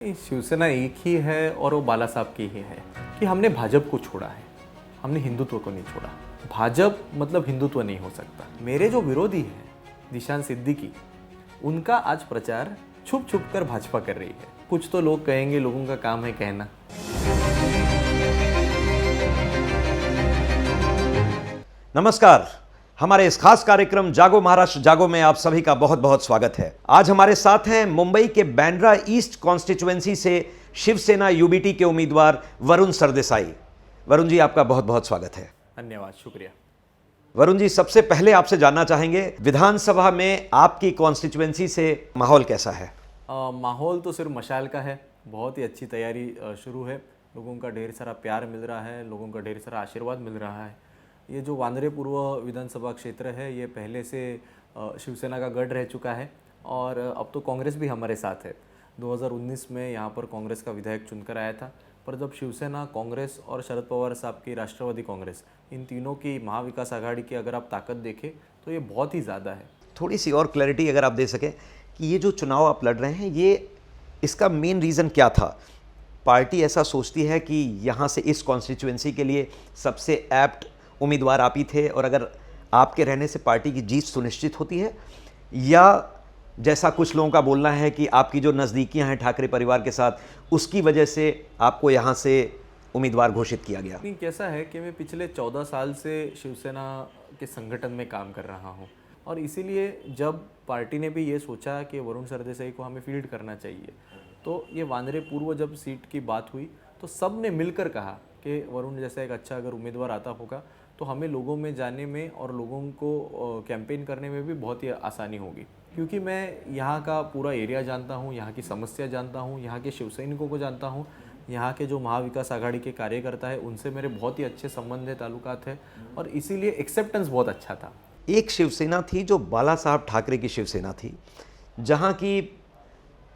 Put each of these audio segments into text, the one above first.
शिवसेना एक ही है और वो बाला साहब की ही है कि हमने भाजपा को छोड़ा है, हमने हिंदुत्व को नहीं छोड़ा। भाजपा मतलब हिंदुत्व नहीं हो सकता। मेरे जो विरोधी हैं निशान सिद्दीकी, उनका आज प्रचार छुप छुप कर भाजपा कर रही है। कुछ तो लोग कहेंगे, लोगों का काम है कहना। नमस्कार, हमारे इस खास कार्यक्रम जागो महाराष्ट्र जागो में आप सभी का बहुत बहुत स्वागत है। आज हमारे साथ हैं मुंबई के बांद्रा ईस्ट कॉन्स्टिट्यूएंसी से शिवसेना यूबीटी के उम्मीदवार वरुण सरदेसाई। वरुण जी, आपका बहुत बहुत स्वागत है। धन्यवाद, शुक्रिया। वरुण जी, सबसे पहले आपसे जानना चाहेंगे, विधानसभा में आपकी कॉन्स्टिट्यूएंसी से माहौल कैसा है? माहौल तो सिर्फ मशाल का है। बहुत ही अच्छी तैयारी शुरू है। लोगों का ढेर सारा प्यार मिल रहा है, लोगों का ढेर सारा आशीर्वाद मिल रहा है। ये जो वांद्रे पूर्व विधानसभा क्षेत्र है, ये पहले से शिवसेना का गढ़ रह चुका है और अब तो कांग्रेस भी हमारे साथ है। 2019 में यहाँ पर कांग्रेस का विधायक चुनकर आया था, पर जब शिवसेना, कांग्रेस और शरद पवार साहब की राष्ट्रवादी कांग्रेस, इन तीनों की महाविकास आघाड़ी की अगर आप ताकत देखें तो ये बहुत ही ज़्यादा है। थोड़ी सी और क्लैरिटी अगर आप दे सकें कि ये जो चुनाव आप लड़ रहे हैं, ये इसका मेन रीज़न क्या था? पार्टी ऐसा सोचती है कि यहाँ से इस कॉन्स्टिट्यूएंसी के लिए सबसे एप्ट उम्मीदवार आप ही थे और अगर आपके रहने से पार्टी की जीत सुनिश्चित होती है, या जैसा कुछ लोगों का बोलना है कि आपकी जो नज़दीकियां हैं ठाकरे परिवार के साथ, उसकी वजह से आपको यहाँ से उम्मीदवार घोषित किया गया? नहीं, कैसा है कि मैं पिछले 14 साल से शिवसेना के संगठन में काम कर रहा हूँ और इसीलिए जब पार्टी ने भी ये सोचा कि वरुण सरदेसाई को हमें फील्ड करना चाहिए, तो ये वांद्रे पूर्व जब सीट की बात हुई तो सब ने मिलकर कहा कि वरुण जैसा एक अच्छा अगर उम्मीदवार आता होगा तो हमें लोगों में जाने में और लोगों को कैंपेन करने में भी बहुत ही आसानी होगी, क्योंकि मैं यहाँ का पूरा एरिया जानता हूँ, यहाँ की समस्या जानता हूँ, यहाँ के शिवसैनिकों को जानता हूँ, यहाँ के जो महाविकास आघाड़ी के कार्यकर्ता है उनसे मेरे बहुत ही अच्छे संबंध है, ताल्लुकात है और इसीलिए एक्सेप्टेंस बहुत अच्छा था। एक शिवसेना थी जो बाला साहब ठाकरे की शिवसेना थी, जहाँ की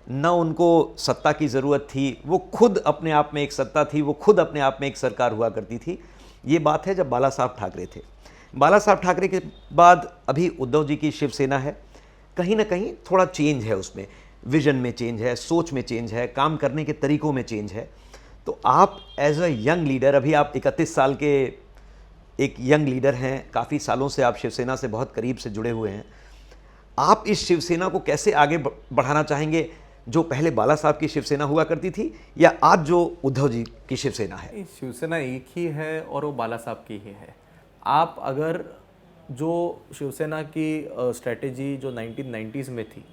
न उनको सत्ता की ज़रूरत थी, वो खुद अपने आप में एक सत्ता थी, वो खुद अपने आप में एक सरकार हुआ करती थी। ये बात है जब बाला साहब ठाकरे थे। बाला साहब ठाकरे के बाद अभी उद्धव जी की शिवसेना है। कहीं ना कहीं थोड़ा चेंज है, उसमें विजन में चेंज है, सोच में चेंज है, काम करने के तरीक़ों में चेंज है। तो आप एज अ यंग लीडर, अभी आप 31 साल के एक यंग लीडर हैं, काफ़ी सालों से आप शिवसेना से बहुत करीब से जुड़े हुए हैं, आप इस शिवसेना को कैसे आगे बढ़ाना चाहेंगे, जो पहले बाला साहब की शिवसेना हुआ करती थी, या आज जो उद्धव जी की शिवसेना है? शिवसेना एक ही है और वो बाला साहब की ही है। आप अगर जो शिवसेना की स्ट्रेटेजी जो 1990s में थी,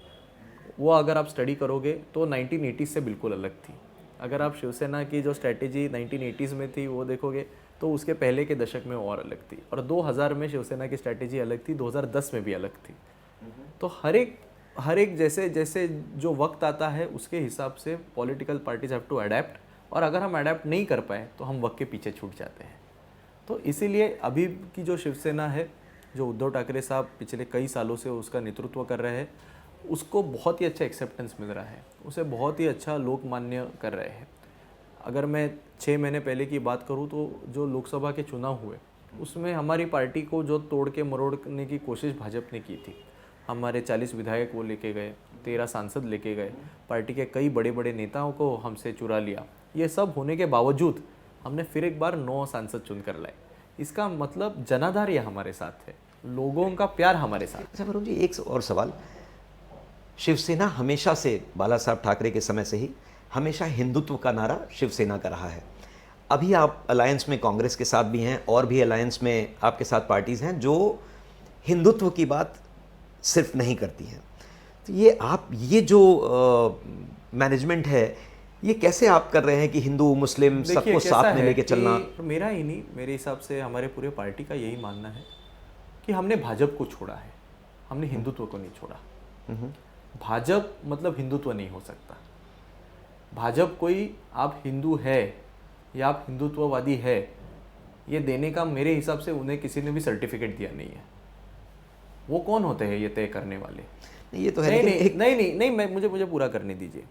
वो अगर आप स्टडी करोगे तो 1980s से बिल्कुल अलग थी। अगर आप शिवसेना की जो स्ट्रेटेजी 1980s में थी वो देखोगे तो उसके पहले के दशक में और अलग थी, और 2000 में शिवसेना की स्ट्रेटेजी अलग थी, 2010 में भी अलग थी। तो हर एक जैसे जैसे जो वक्त आता है उसके हिसाब से political parties have to adapt, और अगर हम अडेप्ट नहीं कर पाए तो हम वक्त के पीछे छूट जाते हैं। तो इसीलिए अभी की जो शिवसेना है, जो उद्धव ठाकरे साहब पिछले कई सालों से उसका नेतृत्व कर रहे हैं, उसको बहुत ही अच्छा एक्सेप्टेंस मिल रहा है, उसे बहुत ही अच्छा लोकमान्य कर रहे हैं। अगर मैं 6 महीने पहले की बात करूं तो जो लोकसभा के चुनाव हुए उसमें हमारी पार्टी को जो तोड़ के मरोड़ने की कोशिश भाजपा ने की थी। हमारे 40 विधायक वो लेके गए, 13 सांसद लेके गए, पार्टी के कई बड़े बड़े नेताओं को हमसे चुरा लिया। ये सब होने के बावजूद हमने फिर एक बार 9 सांसद चुनकर लाए। इसका मतलब जनाधार ये हमारे साथ है, लोगों का प्यार हमारे साथ। अच्छा वरुण जी, एक और सवाल, शिवसेना हमेशा से, बाला साहब ठाकरे के समय से ही हमेशा हिंदुत्व का नारा शिवसेना का रहा है। अभी आप अलायंस में कांग्रेस के साथ भी हैं और भी अलायंस में आपके साथ पार्टीज़ हैं जो हिंदुत्व की बात सिर्फ नहीं करती हैं। तो ये जो मैनेजमेंट है, ये कैसे आप कर रहे हैं कि हिंदू मुस्लिम सबको साथ में लेके चलना? मेरा ही नहीं, मेरे हिसाब से हमारे पूरे पार्टी का यही मानना है कि हमने भाजपा को छोड़ा है, हमने हिंदुत्व को नहीं छोड़ा। भाजपा मतलब हिंदुत्व नहीं हो सकता। भाजपा कोई आप हिंदू है या आप हिंदुत्ववादी है, ये देने का मेरे हिसाब से उन्हें किसी ने भी सर्टिफिकेट दिया नहीं है। वो कौन होते हैं ये तय करने वाले? नहीं, ये तो है। नहीं, मुझे पूरा करने दीजिए।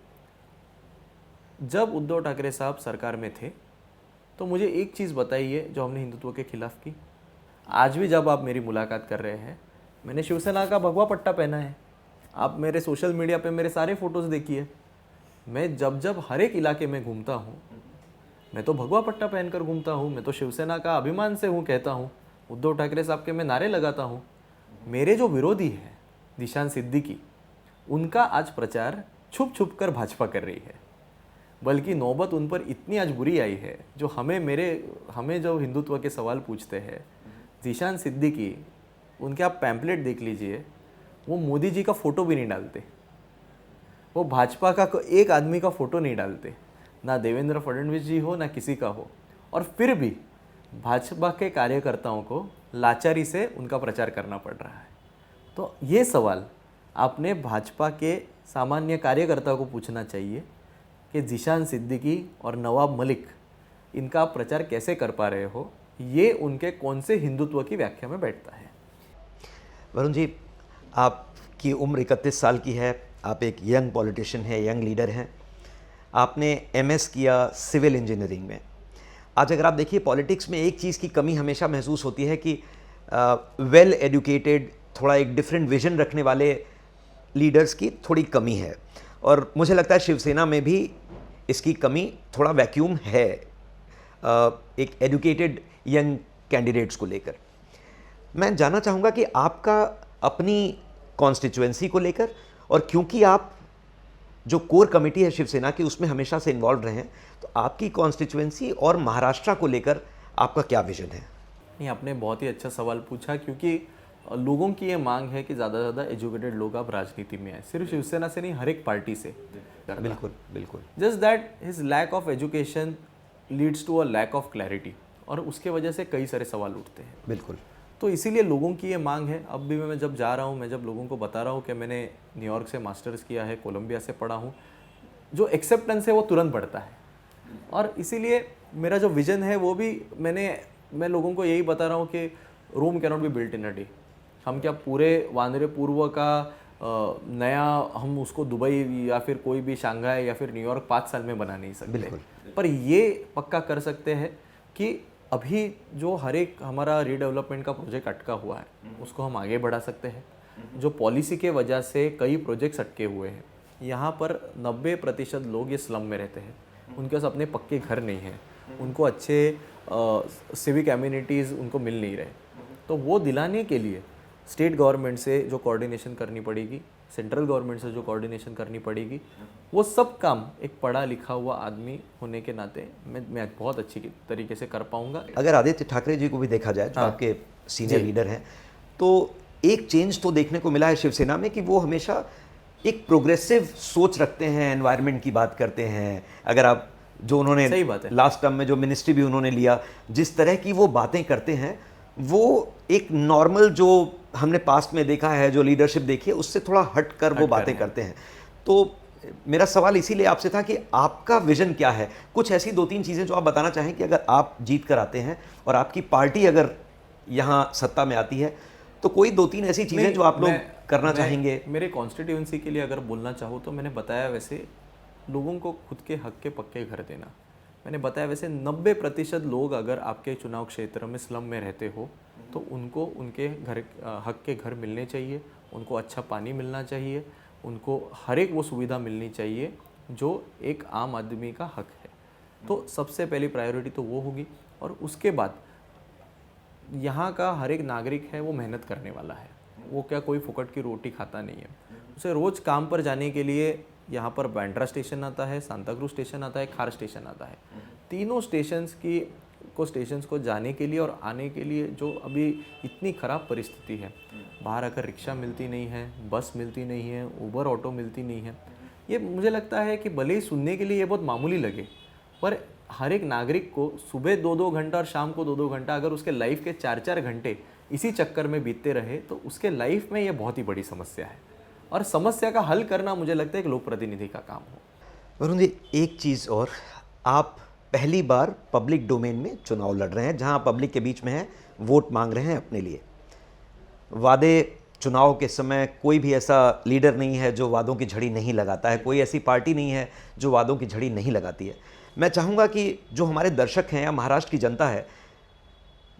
जब उद्धव ठाकरे साहब सरकार में थे तो मुझे एक चीज़ बताइए जो हमने हिंदुत्व के खिलाफ की। आज भी जब आप मेरी मुलाकात कर रहे हैं, मैंने शिवसेना का भगवा पट्टा पहना है। आप मेरे सोशल मीडिया पे मेरे सारे फोटोज़ देखिए, मैं जब जब हर एक इलाके में घूमता हूँ, मैं तो भगवा पट्टा पहनकर घूमता हूँ, मैं तो शिवसेना का अभिमान से हूँ कहता हूँ, उद्धव ठाकरे साहब के मैं नारे लगाता हूँ। मेरे जो विरोधी हैं दिशान सिद्दीकी, उनका आज प्रचार छुप छुप कर भाजपा कर रही है, बल्कि नौबत उन पर इतनी आज बुरी आई है, जो हमें जो हिंदुत्व के सवाल पूछते हैं, दिशान सिद्दीकी, उनके आप पैम्पलेट देख लीजिए, वो मोदी जी का फ़ोटो भी नहीं डालते, वो भाजपा का एक आदमी का फ़ोटो नहीं डालते, ना देवेंद्र फडणवीस जी हो ना किसी का हो, और फिर भी भाजपा के कार्यकर्ताओं को लाचारी से उनका प्रचार करना पड़ रहा है। तो ये सवाल आपने भाजपा के सामान्य कार्यकर्ता को पूछना चाहिए कि जिशान सिद्दीकी और नवाब मलिक, इनका आप प्रचार कैसे कर पा रहे हो, ये उनके कौन से हिंदुत्व की व्याख्या में बैठता है। वरुण जी, आपकी उम्र 31 साल की है, आप एक यंग पॉलिटिशियन हैं, यंग लीडर हैं, आपने एमएस किया सिविल इंजीनियरिंग में। आज अगर आप देखिए पॉलिटिक्स में एक चीज़ की कमी हमेशा महसूस होती है कि वेल एजुकेटेड, थोड़ा एक डिफरेंट विजन रखने वाले लीडर्स की थोड़ी कमी है, और मुझे लगता है शिवसेना में भी इसकी कमी, थोड़ा वैक्यूम है एक एजुकेटेड यंग कैंडिडेट्स को लेकर। मैं जानना चाहूँगा कि आपका अपनी कॉन्स्टिट्यूएंसी को लेकर, और क्योंकि आप जो कोर कमेटी है शिवसेना की उसमें हमेशा से इन्वॉल्व रहे हैं, तो आपकी कॉन्स्टिट्यूएंसी और महाराष्ट्र को लेकर आपका क्या विजन है? नहीं, आपने बहुत ही अच्छा सवाल पूछा, क्योंकि लोगों की ये मांग है कि ज़्यादा से ज़्यादा एजुकेटेड लोग अब राजनीति में आए, सिर्फ शिवसेना से नहीं, हर एक पार्टी से। बिल्कुल बिल्कुल। Just that his lack of education leads to a lack of clarity, और उसके वजह से कई सारे सवाल उठते हैं। बिल्कुल। तो इसीलिए लोगों की ये मांग है। अब भी मैं जब जा रहा हूँ, मैं जब लोगों को बता रहा हूँ कि मैंने न्यूयॉर्क से मास्टर्स किया है, कोलंबिया से पढ़ा हूँ, जो एक्सेप्टेंस है वो तुरंत बढ़ता है। और इसीलिए मेरा जो विजन है वो भी मैं लोगों को यही बता रहा हूँ कि Rome cannot be built in a day. हम क्या पूरे वानरे पूर्व का नया हम उसको दुबई या फिर कोई भी शंघाई या फिर न्यूयॉर्क 5 साल में बना नहीं सकते, पर ये पक्का कर सकते हैं कि अभी जो हर एक हमारा रीडेवलपमेंट का प्रोजेक्ट अटका हुआ है उसको हम आगे बढ़ा सकते हैं। जो पॉलिसी के वजह से कई प्रोजेक्ट्स अटके हुए हैं, यहाँ पर 90% लोग ये स्लम में रहते हैं, उनके पास अपने पक्के घर नहीं हैं, उनको अच्छे सिविक एम्यूनिटीज़ उनको मिल नहीं रहे। तो वो दिलाने के लिए स्टेट गवर्नमेंट से जो कोऑर्डिनेशन करनी पड़ेगी, सेंट्रल गवर्नमेंट से जो कोऑर्डिनेशन करनी पड़ेगी, वो सब काम एक पढ़ा लिखा हुआ आदमी होने के नाते मैं बहुत अच्छी तरीके से कर पाऊंगा। अगर आदित्य ठाकरे जी को भी देखा जाए, जो आपके सीनियर लीडर हैं, तो एक चेंज तो देखने को मिला है शिवसेना में कि वो हमेशा एक प्रोग्रेसिव सोच रखते हैं, एनवायरनमेंट की बात करते हैं। अगर आप जो उन्होंने सही बात है, लास्ट टर्म में जो मिनिस्ट्री भी उन्होंने लिया, जिस तरह की वो बातें करते हैं, वो एक नॉर्मल जो हमने पास्ट में देखा है, जो लीडरशिप देखी है, उससे थोड़ा हट कर वो बातें करते हैं। तो मेरा सवाल इसीलिए आपसे था कि आपका विजन क्या है? कुछ ऐसी 2-3 चीज़ें जो आप बताना चाहें कि अगर आप जीत कर आते हैं और आपकी पार्टी अगर यहाँ सत्ता में आती है, तो कोई 2-3 ऐसी चीज़ें जो आप लोग करना चाहेंगे। मेरे कॉन्स्टिट्यूएंसी के लिए अगर बोलना चाहूँ तो मैंने बताया वैसे लोगों को खुद के हक के पक्के घर देना। मैंने बताया वैसे 90% लोग अगर आपके चुनाव क्षेत्र में स्लम में रहते हो तो उनको उनके घर हक के घर मिलने चाहिए, उनको अच्छा पानी मिलना चाहिए, उनको हर एक वो सुविधा मिलनी चाहिए जो एक आम आदमी का हक है। तो सबसे पहली प्रायोरिटी तो वो होगी। और उसके बाद यहाँ का हर एक नागरिक है वो मेहनत करने वाला है, वो क्या कोई फुकट की रोटी खाता नहीं है। उसे रोज़ काम पर जाने के लिए यहाँ पर बांद्रा स्टेशन आता है, सांताक्रूज स्टेशन आता है, खार स्टेशन आता है। तीनों स्टेशंस को जाने के लिए और आने के लिए जो अभी इतनी ख़राब परिस्थिति है, बाहर आकर रिक्शा मिलती नहीं है, बस मिलती नहीं है, उबर ऑटो मिलती नहीं है। ये मुझे लगता है कि भले ही सुनने के लिए ये बहुत मामूली लगे, पर हर एक नागरिक को सुबह 2-2 घंटा और शाम को 2-2 घंटा अगर उसके लाइफ के 4-4 घंटे इसी चक्कर में बीतते रहे तो उसके लाइफ में ये बहुत ही बड़ी समस्या है। और समस्या का हल करना मुझे लगता है एक लोक प्रतिनिधि का काम हो। वरुण जी, एक चीज़ और, आप पहली बार पब्लिक डोमेन में चुनाव लड़ रहे हैं, जहां पब्लिक के बीच में है, वोट मांग रहे हैं अपने लिए। वादे चुनाव के समय कोई भी ऐसा लीडर नहीं है जो वादों की झड़ी नहीं लगाता है, कोई ऐसी पार्टी नहीं है जो वादों की झड़ी नहीं लगाती है। मैं चाहूँगा कि जो हमारे दर्शक हैं या महाराष्ट्र की जनता है,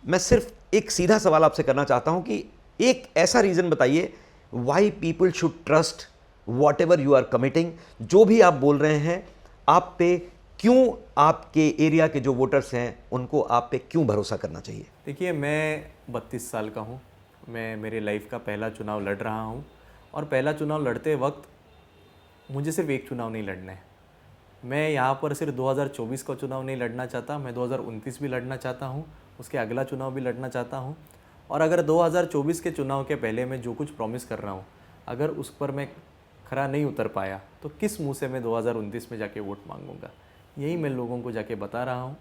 मैं सिर्फ एक सीधा सवाल आपसे करना चाहता हूँ कि एक ऐसा रीज़न बताइए why people should trust whatever you are committing, जो भी आप बोल रहे हैं, आप पे क्यों, आपके एरिया के जो वोटर्स हैं उनको आप पे क्यों भरोसा करना चाहिए? देखिए, मैं 32 साल का हूँ। मैं मेरे लाइफ का पहला चुनाव लड़ रहा हूँ और पहला चुनाव लड़ते वक्त मुझे सिर्फ एक चुनाव नहीं लड़ना है। मैं यहाँ पर सिर्फ 2024 का चुनाव नहीं लड़ना चाहता, मैं 2029 भी लड़ना चाहता हूँ, उसके अगला चुनाव भी लड़ना चाहता हूँ। और अगर 2024 के चुनाव के पहले मैं जो कुछ प्रॉमिस कर रहा हूँ, अगर उस पर मैं खरा नहीं उतर पाया तो किस मुंह से मैं 2029 में जाके वोट मांगूंगा। यही मैं लोगों को जाके बता रहा हूँ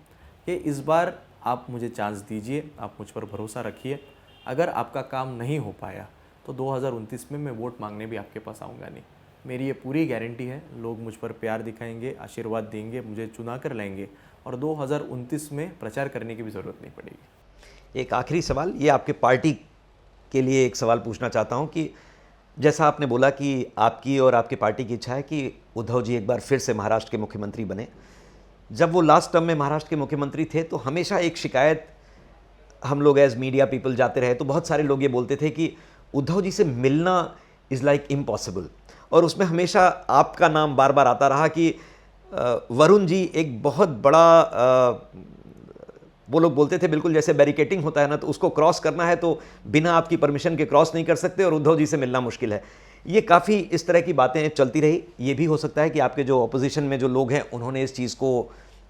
कि इस बार आप मुझे चांस दीजिए, आप मुझ पर भरोसा रखिए। अगर आपका काम नहीं हो पाया तो 2029 में मैं वोट मांगने भी आपके पास आऊँगा नहीं। मेरी ये पूरी गारंटी है। लोग मुझ पर प्यार दिखाएंगे, आशीर्वाद देंगे, मुझे चुना कर लाएंगे और 2029 में प्रचार करने की भी ज़रूरत नहीं पड़ेगी। एक आखिरी सवाल, ये आपके पार्टी के लिए एक सवाल पूछना चाहता हूँ कि जैसा आपने बोला कि आपकी और आपके पार्टी की इच्छा है कि उद्धव जी एक बार फिर से महाराष्ट्र के मुख्यमंत्री बने। जब वो लास्ट टर्म में महाराष्ट्र के मुख्यमंत्री थे तो हमेशा एक शिकायत हम लोग एज मीडिया पीपल जाते रहे तो बहुत सारे लोग ये बोलते थे कि उद्धव जी से मिलना इज़ लाइक इम्पॉसिबल, और उसमें हमेशा आपका नाम बार बार आता रहा कि वरुण जी एक बहुत बड़ा, वो लोग बोलते थे बिल्कुल जैसे बैरिकेटिंग होता है ना, तो उसको क्रॉस करना है तो बिना आपकी परमिशन के क्रॉस नहीं कर सकते और उद्धव जी से मिलना मुश्किल है। ये काफ़ी इस तरह की बातें चलती रही। ये भी हो सकता है कि आपके जो ऑपोजिशन में जो लोग हैं उन्होंने इस चीज़ को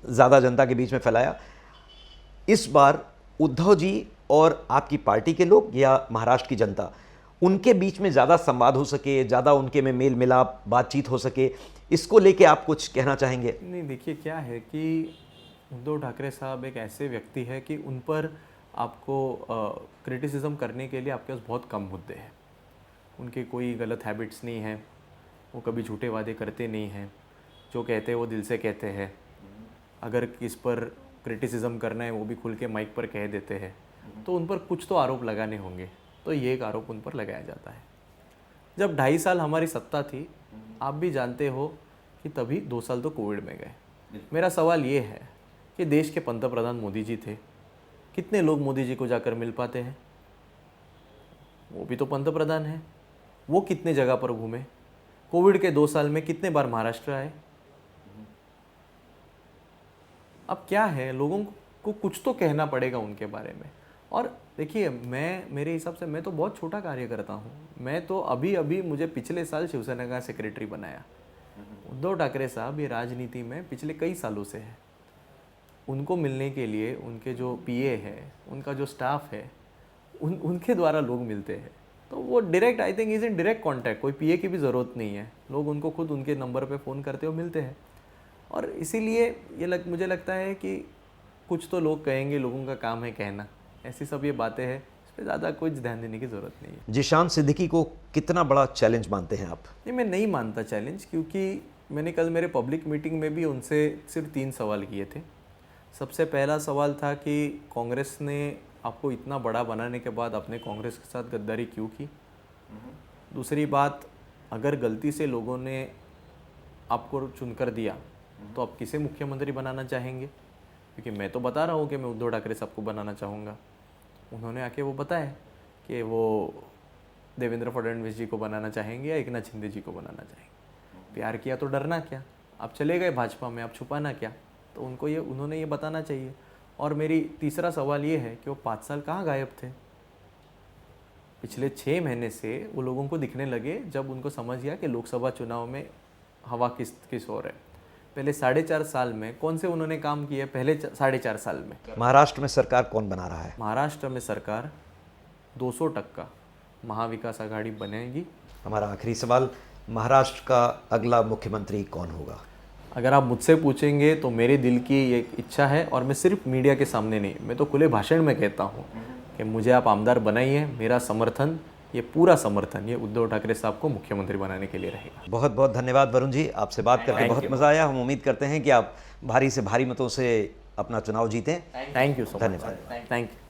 ज़्यादा जनता के बीच में फैलाया। इस बार उद्धव जी और आपकी पार्टी के लोग या महाराष्ट्र की जनता, उनके बीच में ज़्यादा संवाद हो सके, ज़्यादा उनके में मेल मिलाप बातचीत हो सके, इसको लेके आप कुछ कहना चाहेंगे? नहीं, देखिए क्या है कि उद्धव ठाकरे साहब एक ऐसे व्यक्ति है कि उन पर आपको क्रिटिसिज्म करने के लिए आपके पास बहुत कम मुद्दे हैं। उनके कोई गलत हैबिट्स नहीं हैं, वो कभी झूठे वादे करते नहीं हैं, जो कहते हैं वो दिल से कहते हैं। अगर किस पर क्रिटिसिज्म करना है वो भी खुल के माइक पर कह देते हैं। तो उन पर कुछ तो आरोप लगाने होंगे, तो ये एक आरोप उन पर लगाया जाता है। जब 2.5 साल हमारी सत्ता थी, आप भी जानते हो कि तभी 2 साल तो कोविड में गए। मेरा सवाल ये है कि देश के पंतप्रधान मोदी जी थे, कितने लोग मोदी जी को जाकर मिल पाते हैं? वो भी तो पंतप्रधान हैं। वो कितने जगह पर घूमे? कोविड के 2 साल में कितने बार महाराष्ट्र आए? अब क्या है, लोगों को कुछ तो कहना पड़ेगा उनके बारे में। और देखिए, मेरे हिसाब से मैं तो बहुत छोटा कार्य करता हूँ। मैं तो अभी मुझे पिछले साल शिवसेना का सेक्रेटरी बनाया। उद्धव ठाकरे साहब ये राजनीति में पिछले कई सालों से है। उनको मिलने के लिए उनके जो पीए है, उनका जो स्टाफ है, उनके द्वारा लोग मिलते हैं। तो वो direct, I think is in direct contact, कोई पीए की भी ज़रूरत नहीं है। लोग उनको खुद उनके नंबर पे फ़ोन करते हो, मिलते हैं। और इसीलिए मुझे लगता है कि कुछ तो लोग कहेंगे, लोगों का काम है कहना। ऐसी सब ये बातें हैं, इस पर ज़्यादा कुछ ध्यान देने की ज़रूरत नहीं है। जिशान सिद्दीकी को कितना बड़ा चैलेंज मानते हैं आप? नहीं, मैं नहीं मानता चैलेंज, क्योंकि मैंने कल मेरे पब्लिक मीटिंग में भी उनसे सिर्फ 3 सवाल किए थे। सबसे पहला सवाल था कि कांग्रेस ने आपको इतना बड़ा बनाने के बाद अपने कांग्रेस के साथ गद्दारी क्यों की? दूसरी बात, अगर गलती से लोगों ने आपको चुनकर दिया तो आप किसे मुख्यमंत्री बनाना चाहेंगे? क्योंकि मैं तो बता रहा हूँ कि मैं उद्धव ठाकरे साहब को बनाना चाहूँगा। उन्होंने आके वो बताया कि वो देवेंद्र फडणवीस जी को बनाना चाहेंगे या एकनाथ शिंदे जी को बनाना चाहेंगे। प्यार किया तो डरना क्या? आप चले गए भाजपा में, आप छुपाना क्या? तो उन्होंने ये बताना चाहिए। और मेरी तीसरा सवाल ये है कि वो 5 साल कहाँ गायब थे? पिछले 6 महीने से वो लोगों को दिखने लगे जब उनको समझ गया कि लोकसभा चुनाव में हवा किस ओर है। पहले 4.5 साल में कौन से उन्होंने काम किए? पहले 4.5 साल में महाराष्ट्र में सरकार कौन बना रहा है? महाराष्ट्र में सरकार 200% महाविकास आघाड़ी बनेगी। हमारा आखिरी सवाल, महाराष्ट्र का अगला मुख्यमंत्री कौन होगा? अगर आप मुझसे पूछेंगे तो मेरे दिल की ये इच्छा है, और मैं सिर्फ मीडिया के सामने नहीं, मैं तो खुले भाषण में कहता हूँ कि मुझे आप आमदार बनाइए। मेरा समर्थन, ये पूरा समर्थन, ये उद्धव ठाकरे साहब को मुख्यमंत्री बनाने के लिए रहेगा। बहुत बहुत धन्यवाद वरुण जी, आपसे बात करके बहुत मज़ा आया। हम उम्मीद करते हैं कि आप भारी से भारी मतों से अपना चुनाव जीतें। Thank you so much. धन्यवाद। Thank you.